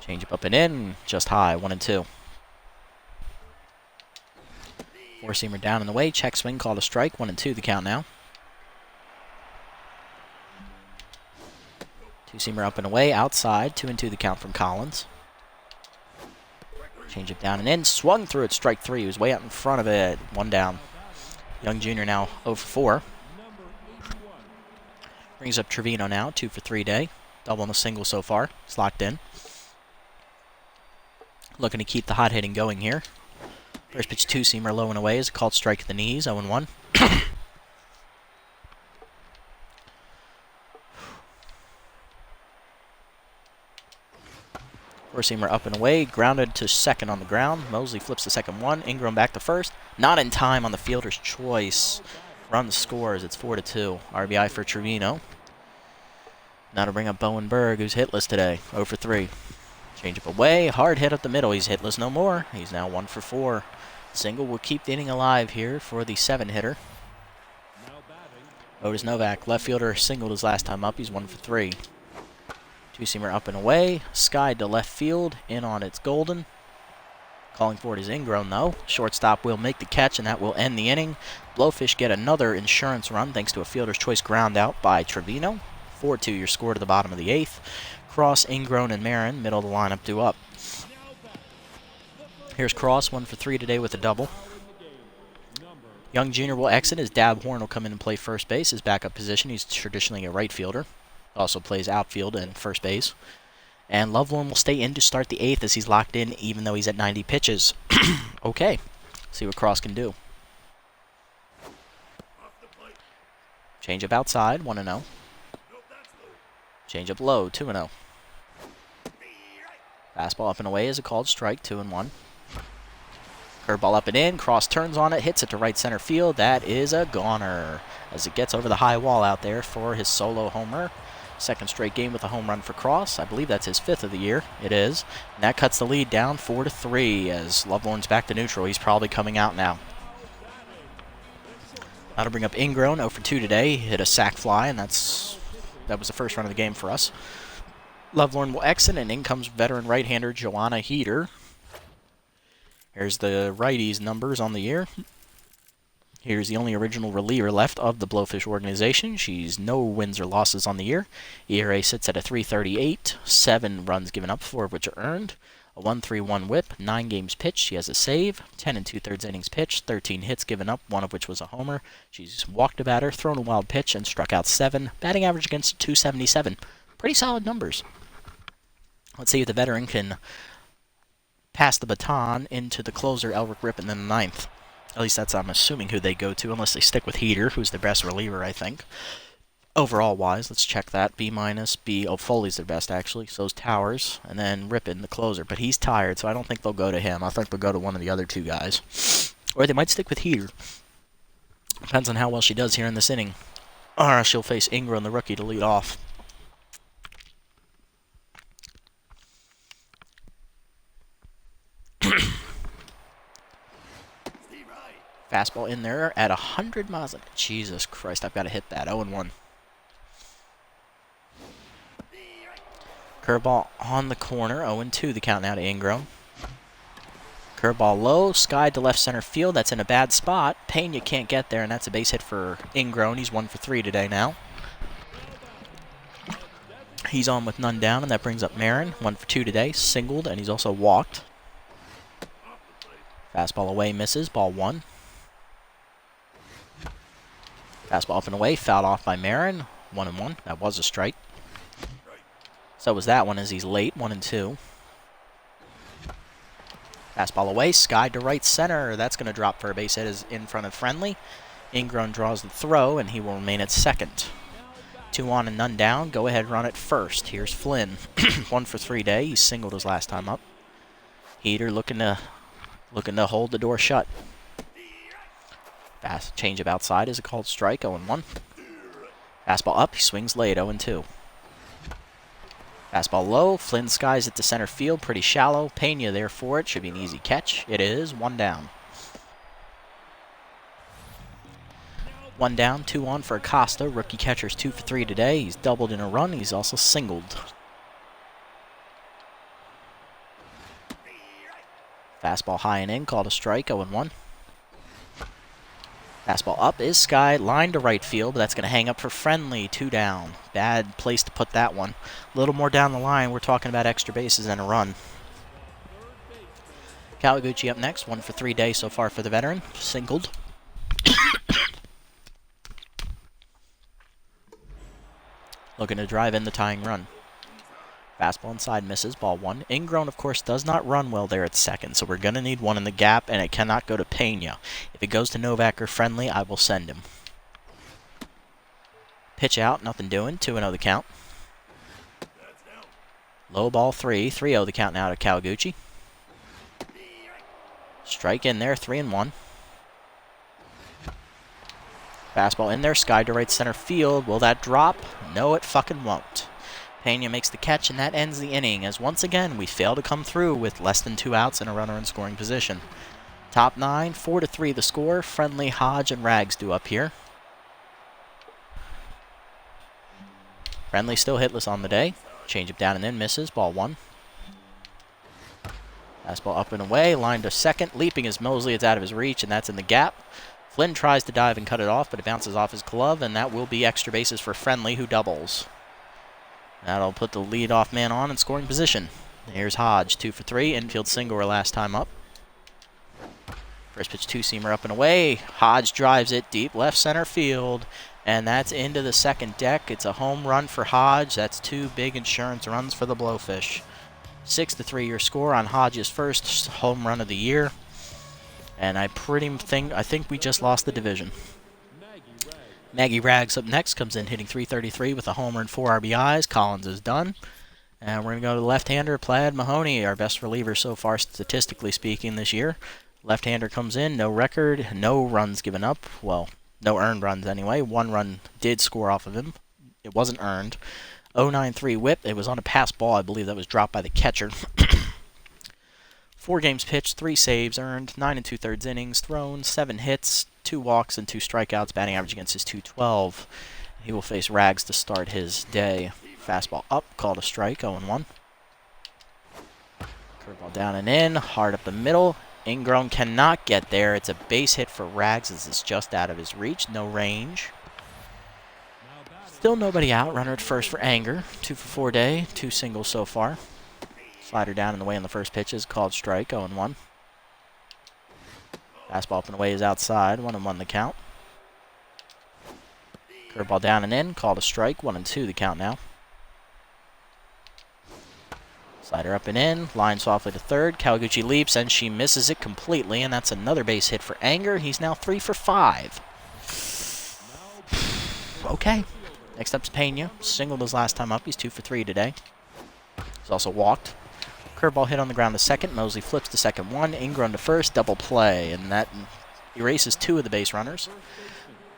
Change up and in, just high, 1-2. Four-seamer down and away. Check swing, called a strike, 1-2 the count now. Two-seamer up and away, outside, 2-2 the count from Collins. Change it down and in, swung through it, strike 3. He was way out in front of it, 1 down. Young Jr. now 0 for 4. Brings up Trevino now, 2 for 3 day. Double and a single so far. It's locked in. Looking to keep the hot hitting going here. First pitch two-seamer low and away is a called strike to the knees, 0-1. Four-seamer up and away, grounded to second on the ground. Mosley flips the second one. Ingram back to first. Not in time on the fielder's choice. Run scores. It's 4-2. RBI for Trevino. Now to bring up Bowen Berg, who's hitless today. 0 for 3. Change up away. Hard hit up the middle. He's hitless no more. He's now 1 for 4. Single will keep the inning alive here for the 7-hitter. Otis Novak, left fielder, singled his last time up. He's 1 for 3. Two-seamer up and away, skied to left field, in on its golden. Calling for it is Ingrown, though. Shortstop will make the catch, and that will end the inning. Blowfish get another insurance run thanks to a fielder's choice ground out by Trevino. 4-2 your score to the bottom of the 8th. Cross, Ingrown, and Marin, middle of the lineup, due up. Here's Cross, 1 for 3 today with a double. Young Jr. will exit. His Dab Horn will come in and play first base. His backup position, he's traditionally a right fielder. Also plays outfield and first base. And Lovelorn will stay in to start the 8th as he's locked in even though he's at 90 pitches. Okay, see what Cross can do. Change up outside, 1-0. Change up low, 2-0. Fastball up and away is a called strike, 2-1. Curveball up and in, Cross turns on it, hits it to right center field. That is a goner as it gets over the high wall out there for his solo homer. Second straight game with a home run for Cross. I believe that's his 5th of the year. It is. And that cuts the lead down 4-3 as Lovelorn's back to neutral. He's probably coming out now. Now to bring up Ingrown, 0 for 2 today. He hit a sac fly, and that was the first run of the game for us. Lovelorn will exit, and in comes veteran right-hander Joanna Heater. Here's the righties' numbers on the year. Here's the only original reliever left of the Blowfish organization. She's no wins or losses on the year. ERA sits at a 3.38, 7 runs given up, 4 of which are earned. A 1.31 whip, 9 games pitched. She has a save, 10 2/3 innings pitched, 13 hits given up, 1 of which was a homer. She's walked a batter, thrown a wild pitch, and struck out 7. Batting average against 277. Pretty solid numbers. Let's see if the veteran can pass the baton into the closer, Elric Rippon, in the 9th. At least that's, I'm assuming, who they go to, unless they stick with Heater, who's the best reliever, I think. Overall-wise, let's check that. B-, B. Oh, Foley's their best, actually. So's Towers, and then Rippon, the closer. But he's tired, so I don't think they'll go to him. I think they'll go to one of the other 2 guys. Or they might stick with Heater. Depends on how well she does here in this inning. Or she'll face Ingram, the rookie, to lead off. Fastball in there at 100 miles. Jesus Christ, I've got to hit that. 0-1. Curveball on the corner. 0-2 the count now to Ingram. Curveball low, skied to left center field. That's in a bad spot. Pena can't get there, and that's a base hit for Ingram. He's 1 for 3 today now. He's on with none down, and that brings up Marin. 1 for 2 today. Singled, and he's also walked. Fastball away, misses. Ball 1. Fastball up and away, fouled off by Marin. 1-1. That was a strike. So was that one as he's late. 1-2. Fastball away, skied to right center. That's going to drop for a base hit is in front of Friendly. Ingrown draws the throw, and he will remain at second. 2 on and none down. Go ahead, run at first. Here's Flynn. 1 for 3 day. He singled his last time up. Heater looking to hold the door shut. Fast changeup outside is a called strike. 0-1. Fastball up. He swings late. 0-2. Fastball low. Flynn skies it to center field. Pretty shallow. Pena there for it. Should be an easy catch. It is. 1 down. 1 down, 2 on for Acosta. Rookie catcher's 2 for 3 today. He's doubled in a run. He's also singled. Fastball high and in, called a strike, 0-1. Fastball up is sky, line to right field, but that's going to hang up for Friendly. 2 down. Bad place to put that one. A little more down the line, we're talking about extra bases and a run. Kawaguchi up next, 1 for 3 days so far for the veteran. Singled. Looking to drive in the tying run. Fastball inside misses, ball 1. Ingrown, of course, does not run well there at second, so we're going to need one in the gap, and it cannot go to Pena. If it goes to Novak or Friendly, I will send him. Pitch out, nothing doing, 2-0 the count. Low ball 3, 3-0 the count now to Kawaguchi. Strike in there, 3-1. Fastball in there, sky to right center field. Will that drop? No, it fucking won't. Pena makes the catch, and that ends the inning, as once again we fail to come through with less than 2 outs and a runner in scoring position. Top 9, 4-3 the score. Friendly, Hodge, and Rags do up here. Friendly still hitless on the day. Changeup down and in, misses, ball 1. Fastball up and away, line to second. Leaping is Mosley, it's out of his reach, and that's in the gap. Flynn tries to dive and cut it off, but it bounces off his glove, and that will be extra bases for Friendly, who doubles. That'll put the leadoff man on in scoring position. Here's Hodge, 2 for 3. Infield single or last time up. First pitch, 2-seamer up and away. Hodge drives it deep left center field, and that's into the second deck. It's a home run for Hodge. That's 2 big insurance runs for the Blowfish. 6-3 your score on Hodge's first home run of the year. And I think we just lost the division. Maggie Rags up next, comes in hitting .333 with a homer and 4 RBIs. Collins is done. And we're going to go to the left-hander, Plaid Mahoney, our best reliever so far statistically speaking this year. Left-hander comes in, no record, no runs given up. Well, no earned runs anyway. 1 run did score off of him. It wasn't earned. 0.93 whip. It was on a pass ball. I believe that was dropped by the catcher. 4 games pitched, 3 saves earned, 9 2/3 innings thrown, 7 hits, 2 walks, and 2 strikeouts. Batting average against his .212. He will face Rags to start his day. Fastball up, called a strike, 0-1. Curveball down and in, hard up the middle. Ingrown cannot get there. It's a base hit for Rags as it's just out of his reach, no range. Still nobody out. Runner at first for Anger. 2 for 4 day, 2 singles so far. Slider down in the way on the first pitch is called strike, 0-1. Fastball up and away is outside, 1-1 the count. Curveball down and in, called a strike, 1-2 the count now. Slider up and in, line softly to third. Kawaguchi leaps, and she misses it completely, and that's another base hit for Anger. He's now 3 for 5. Okay. Next up's Pena. Singled his last time up. He's 2 for 3 today. He's also walked. Curveball hit on the ground to second. Mosley flips to second 1. Ingrown to first. Double play. And that erases 2 of the base runners.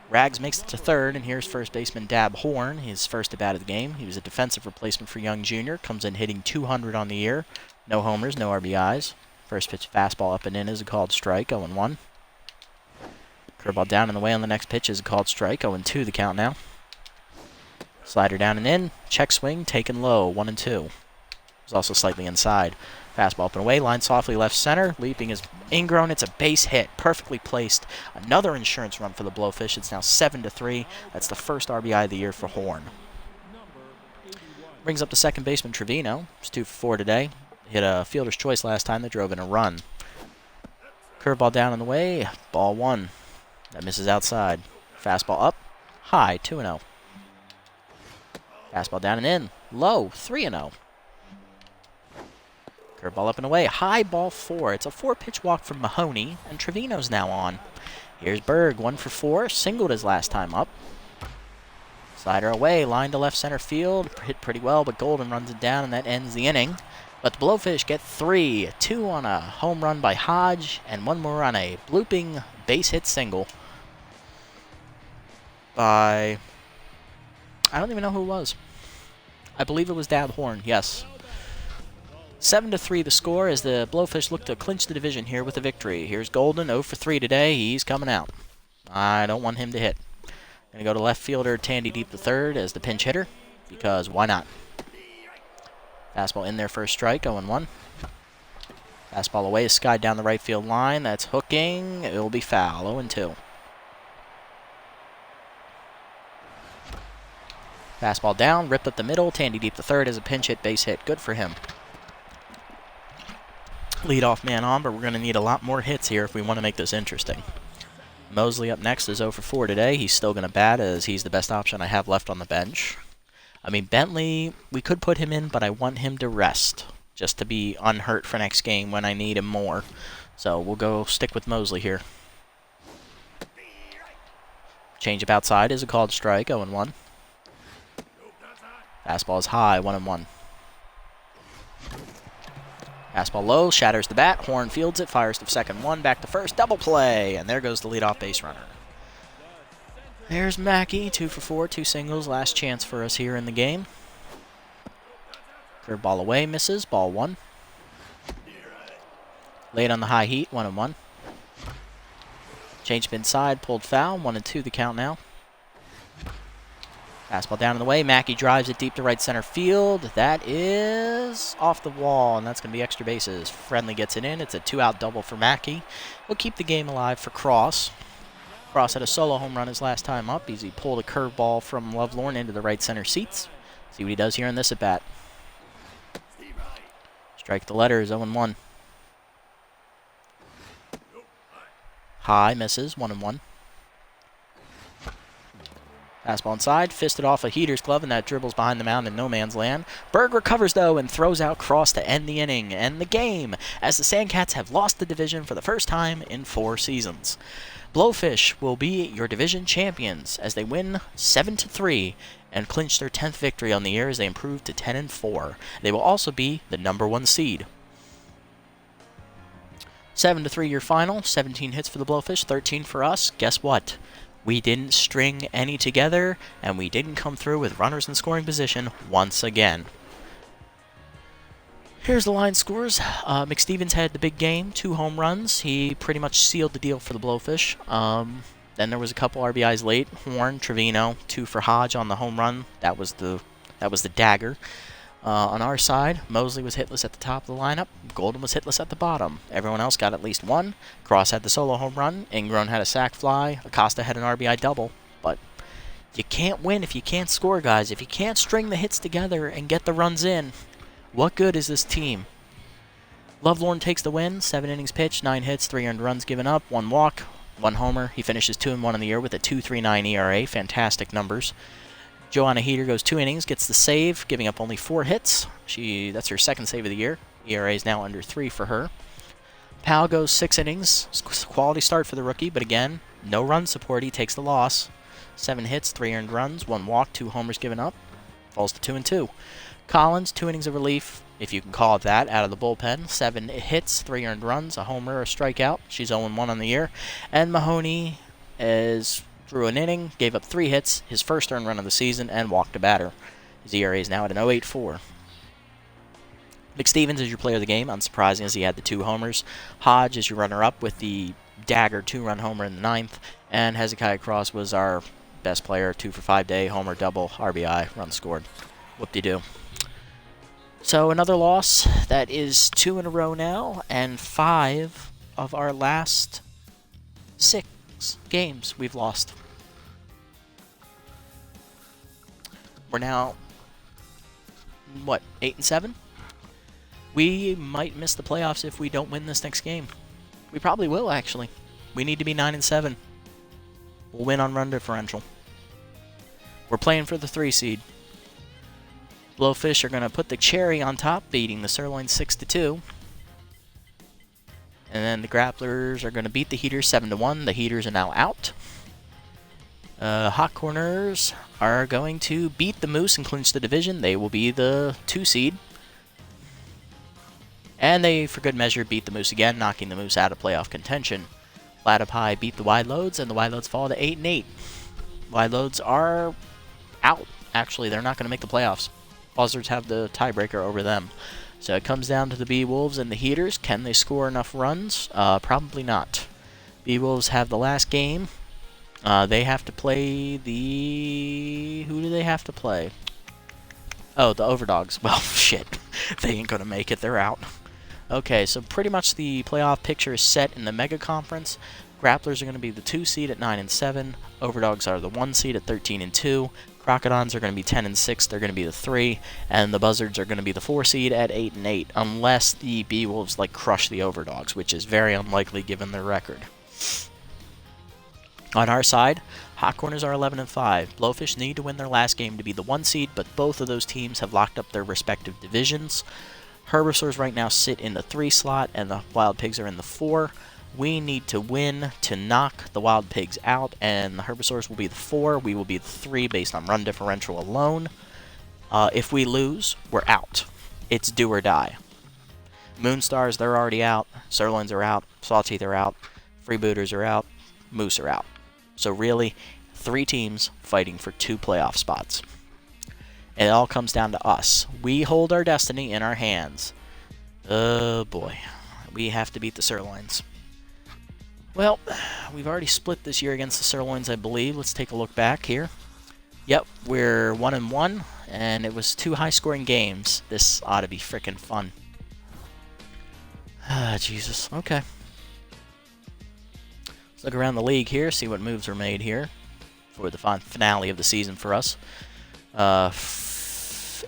Rags makes it to third. And here's first baseman Dab Horn. His first at bat of the game. He was a defensive replacement for Young Jr. Comes in hitting .200 on the year. No homers, no RBIs. First pitch fastball up and in is a called strike. 0-1. Curveball down and away on the next pitch is a called strike. 0-2 the count now. Slider down and in. Check swing taken low. 1-2. Is also slightly inside. Fastball up and away, line softly left center. Leaping is Ingrown. It's a base hit, perfectly placed. Another insurance run for the Blowfish. It's now 7-3. That's the first RBI of the year for Horn. Brings up the second baseman Trevino. He's 2 for 4 today. Hit a fielder's choice last time that drove in a run. Curveball down and away, ball 1. That misses outside. Fastball up. High, 2-0. Fastball down and in. Low, 3-0. Curveball up and away. High, ball 4. It's a 4-pitch walk from Mahoney, and Trevino's now on. Here's Berg, 1 for 4. Singled his last time up. Slider away, line to left center field. Hit pretty well, but Golden runs it down, and that ends the inning. But the Blowfish get 3. 2 on a home run by Hodge, and 1 more on a blooping base hit single by... I don't even know who it was. I believe it was Dad Horn, yes. 7-3 the score as the Blowfish look to clinch the division here with a victory. Here's Golden, 0 for 3 today. He's coming out. I don't want him to hit. Going to go to left fielder Tandy Deep III as the pinch hitter, because why not? Fastball in there for a strike, 0-1. Fastball away is skied down the right field line. That's hooking. It will be foul, 0-2. Fastball down, ripped up the middle. Tandy Deep III as a pinch hit, base hit. Good for him. Leadoff man on, but we're going to need a lot more hits here if we want to make this interesting. Mosley up next is 0 for 4 today. He's still going to bat as he's the best option I have left on the bench. I mean, Bentley, we could put him in, but I want him to rest just to be unhurt for next game when I need him more. So we'll go stick with Mosley here. Changeup outside is a called strike, 0-1. Fastball is high, 1-1. Fastball low, shatters the bat. Horn fields it, fires to second, 1, back to first, double play, and there goes the leadoff base runner. There's Mackey, 2 for 4, 2 singles, last chance for us here in the game. Curveball away, misses, ball 1. Late on the high heat, 1-1. Changeup inside, pulled foul, 1-2 the count now. Fastball down in the way. Mackey drives it deep to right center field. That is off the wall, and that's going to be extra bases. Friendly gets it in. It's a 2-out double for Mackey. We'll keep the game alive for Cross. Cross had a solo home run his last time up. He pulled a curveball from Lovelorn into the right center seats. See what he does here in this at-bat. Strike the letter is 0-1. High misses, 1-1. Fastball inside, fisted off a heater's glove, and that dribbles behind the mound in no man's land. Berg recovers, though, and throws out Cross to end the inning and the game, as the Sandcats have lost the division for the first time in 4 seasons. Blowfish will be your division champions as they win 7-3 and clinch their 10th victory on the year as they improve to 10-4. They will also be the #1 seed. 7-3 your final, 17 hits for the Blowfish, 13 for us. Guess what? We didn't string any together, and we didn't come through with runners in scoring position once again. Here's the line scores. McStevens had the big game, 2 home runs. He pretty much sealed the deal for the Blowfish. Then there was a couple RBIs late. Horn, Trevino, 2 for Hodge on the home run. That was the dagger. On our side, Mosley was hitless at the top of the lineup. Golden was hitless at the bottom. Everyone else got at least 1. Cross had the solo home run. Ingrown had a sac fly. Acosta had an RBI double. But you can't win if you can't score, guys. If you can't string the hits together and get the runs in, what good is this team? Lovelorn takes the win. 7 innings pitched, 9 hits, 3 earned runs given up, 1 walk, 1 homer. He finishes 2-1 in the year with a 2.39 ERA. Fantastic numbers. Joanna Heater goes 2 innings, gets the save, giving up only 4 hits. That's her second save of the year. ERA is now under 3 for her. Powell goes 6 innings. Quality start for the rookie, but again, no run support. He takes the loss. 7 hits, 3 earned runs, 1 walk, 2 homers given up. Falls to 2-2. Collins, 2 innings of relief, if you can call it that, out of the bullpen. 7 hits, 3 earned runs, a homer, a strikeout. She's 0-1 on the year. And Mahoney drew an inning, gave up 3 hits, his first earned run of the season, and walked a batter. His ERA is now at an 0.84. McStevens is your player of the game, unsurprising as he had the 2 homers. Hodge is your runner-up with the dagger 2-run homer in the 9th. And Hezekiah Cross was our best player, 2 for 5 day, homer, double, RBI, run scored. Whoop-de-doo. So another loss. That is 2 in a row now, and 5 of our last 6 games we've lost. We're now, 8-7? We might miss the playoffs if we don't win this next game. We probably will, actually. We need to be 9-7. We'll win on run differential. We're playing for the 3 seed. Blowfish are going to put the cherry on top, beating the Sirloin 6-2. And then the Grapplers are going to beat the Heaters 7-1. The Heaters are now out. Hot Corners are going to beat the Moose and clinch the division. They will be the 2 seed. And they, for good measure, beat the Moose again, knocking the Moose out of playoff contention. Platypi beat the Wide Loads, and the Wide Loads fall to 8-8. Wide Loads are out. Actually, they're not going to make the playoffs. Buzzards have the tiebreaker over them. So it comes down to the Bee-Wolves and the Heaters. Can they score enough runs? Probably not. Bee-Wolves have the last game. They have to play the... Who do they have to play? Oh, the Overdogs. Well, shit. They ain't going to make it. They're out. Okay, so pretty much the playoff picture is set in the Mega Conference. Grapplers are going to be the 2 seed at 9-7. Overdogs are the 1 seed at 13-2. Crocodons are going to be 10-6. They're going to be the 3. And the Buzzards are going to be the 4 seed at 8-8. Unless the Bee-Wolves, crush the Overdogs, which is very unlikely given their record. On our side, Hot Corners are 11-5. Blowfish need to win their last game to be the 1 seed, but both of those teams have locked up their respective divisions. Herbisaurs right now sit in the 3 slot, and the Wild Pigs are in the 4. We need to win to knock the Wild Pigs out, and the Herbisaurs will be the 4. We will be the 3 based on run differential alone. If we lose, we're out. It's do or die. Moonstars, they're already out. Sirloins are out. Sawteeth are out. Freebooters are out. Moose are out. So really, 3 teams fighting for 2 playoff spots. And it all comes down to us. We hold our destiny in our hands. Oh boy. We have to beat the Sirloins. Well, we've already split this year against the Sirloins, I believe. Let's take a look back here. Yep, we're 1-1, and it was 2 high-scoring games. This ought to be frickin' fun. Ah, Jesus. Okay. Let's look around the league here, see what moves were made here for the finale of the season for us.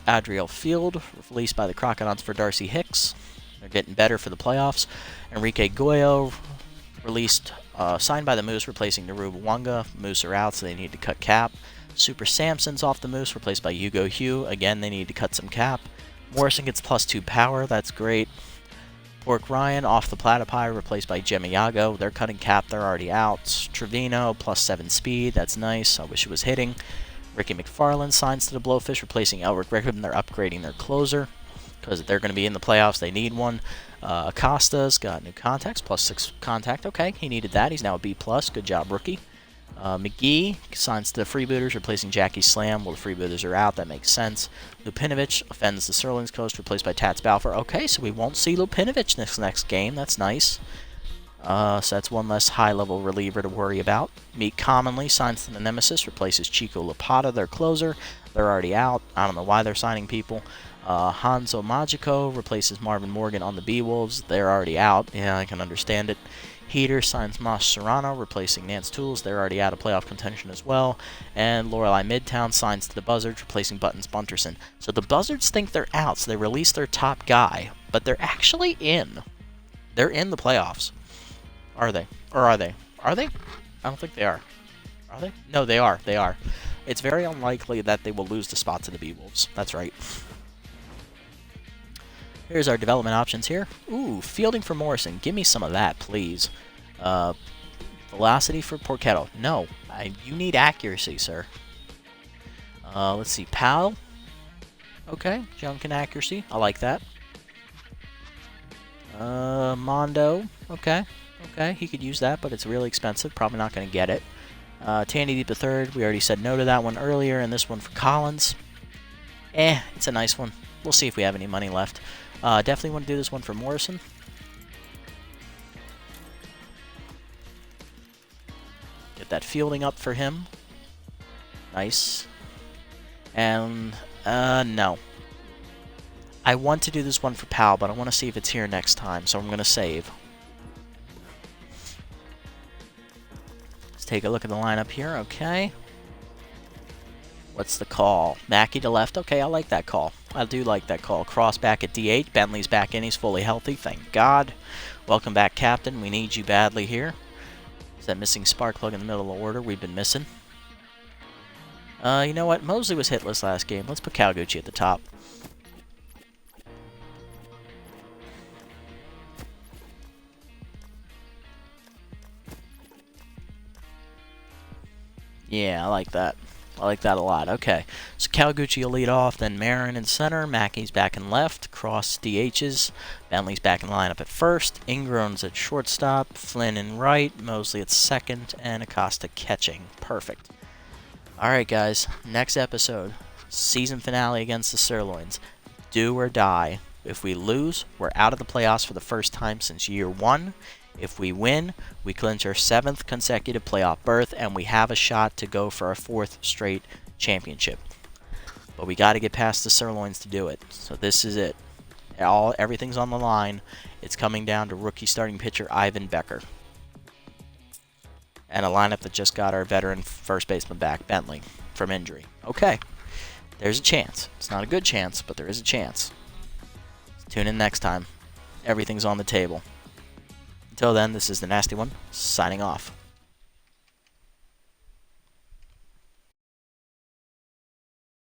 Adriel Field, released by the Crocodons for Darcy Hicks. They're getting better for the playoffs. Enrique Goyo, released, signed by the Moose, replacing Naru Wanga. Moose are out, so they need to cut cap. Super Samson's off the Moose, replaced by Hugo Hugh. Again, they need to cut some cap. Morrison gets +2 power. That's great. Pork Ryan off the Platypi, replaced by Gemiago. They're cutting cap. They're already out. Trevino, +7 speed. That's nice. I wish it was hitting. Ricky McFarland signs to the Blowfish, replacing Elric Rickham. They're upgrading their closer because they're going to be in the playoffs. They need one. Acosta's got new contacts, +6 contact. Okay, he needed that. He's now a B+. Good job, rookie. McGee signs to the Freebooters, replacing Jackie Slam. Well, the Freebooters are out. That makes sense. Lupinovich offends the Sirloins coast, replaced by Tats Balfour. Okay, so we won't see Lupinovich next game. That's nice. So that's one less high-level reliever to worry about. Meet Commonly signs to the Nemesis, replaces Chico Lapata, their closer. They're already out. I don't know why they're signing people. Hanzo Magico replaces Marvin Morgan on the Bee-Wolves. They're already out. Yeah, I can understand it. Heater signs Moss Serrano, replacing Nance Tools. They're already out of playoff contention as well. And Lorelei Midtown signs to the Buzzards, replacing Buttons Bunterson. So the Buzzards think they're out, so they release their top guy. But they're actually in. They're in the playoffs. Are they? Or are they? Are they? I don't think they are. Are they? No, they are. They are. It's very unlikely that they will lose the spot to the Bee-Wolves. That's right. Here's our development options here. Ooh, fielding for Morrison. Give me some of that, please. Velocity for Porchetto. No. You need accuracy, sir. Let's see. Pal. Okay. Junk and accuracy. I like that. Mondo. Okay. Okay, he could use that, but it's really expensive. Probably not going to get it. Tandy Deep III. We already said no to that one earlier, and this one for Collins. It's a nice one. We'll see if we have any money left. Definitely want to do this one for Morrison. Get that fielding up for him. Nice. And, no. I want to do this one for Pal, but I want to see if it's here next time, so I'm going to save. Let's take a look at the lineup here. Okay. What's the call? Mackey to left. Okay, I like that call. I do like that call. Cross back at DH. Bentley's back in. He's fully healthy. Thank God. Welcome back, Captain. We need you badly here. Is that missing spark plug in the middle of the order we've been missing? You know what? Mosley was hitless last game. Let's put Kawaguchi at the top. Yeah, I like that. I like that a lot. Okay, so Kawaguchi will lead off, then Marin in center, Mackey's back in left, Cross DHs, Bentley's back in lineup at first, Ingram's at shortstop, Flynn in right, Mosley at second, and Acosta catching. Perfect. Alright guys, next episode, season finale against the Sirloins. Do or die. If we lose, we're out of the playoffs for the first time since year 1. If we win, we clinch our 7th consecutive playoff berth, and we have a shot to go for our 4th straight championship. But we got to get past the Sirloins to do it. So this is it. Everything's on the line. It's coming down to rookie starting pitcher Ivan Becker. And a lineup that just got our veteran first baseman back, Bentley, from injury. Okay, there's a chance. It's not a good chance, but there is a chance. Tune in next time. Everything's on the table. Until then, this is the Nasty One, signing off.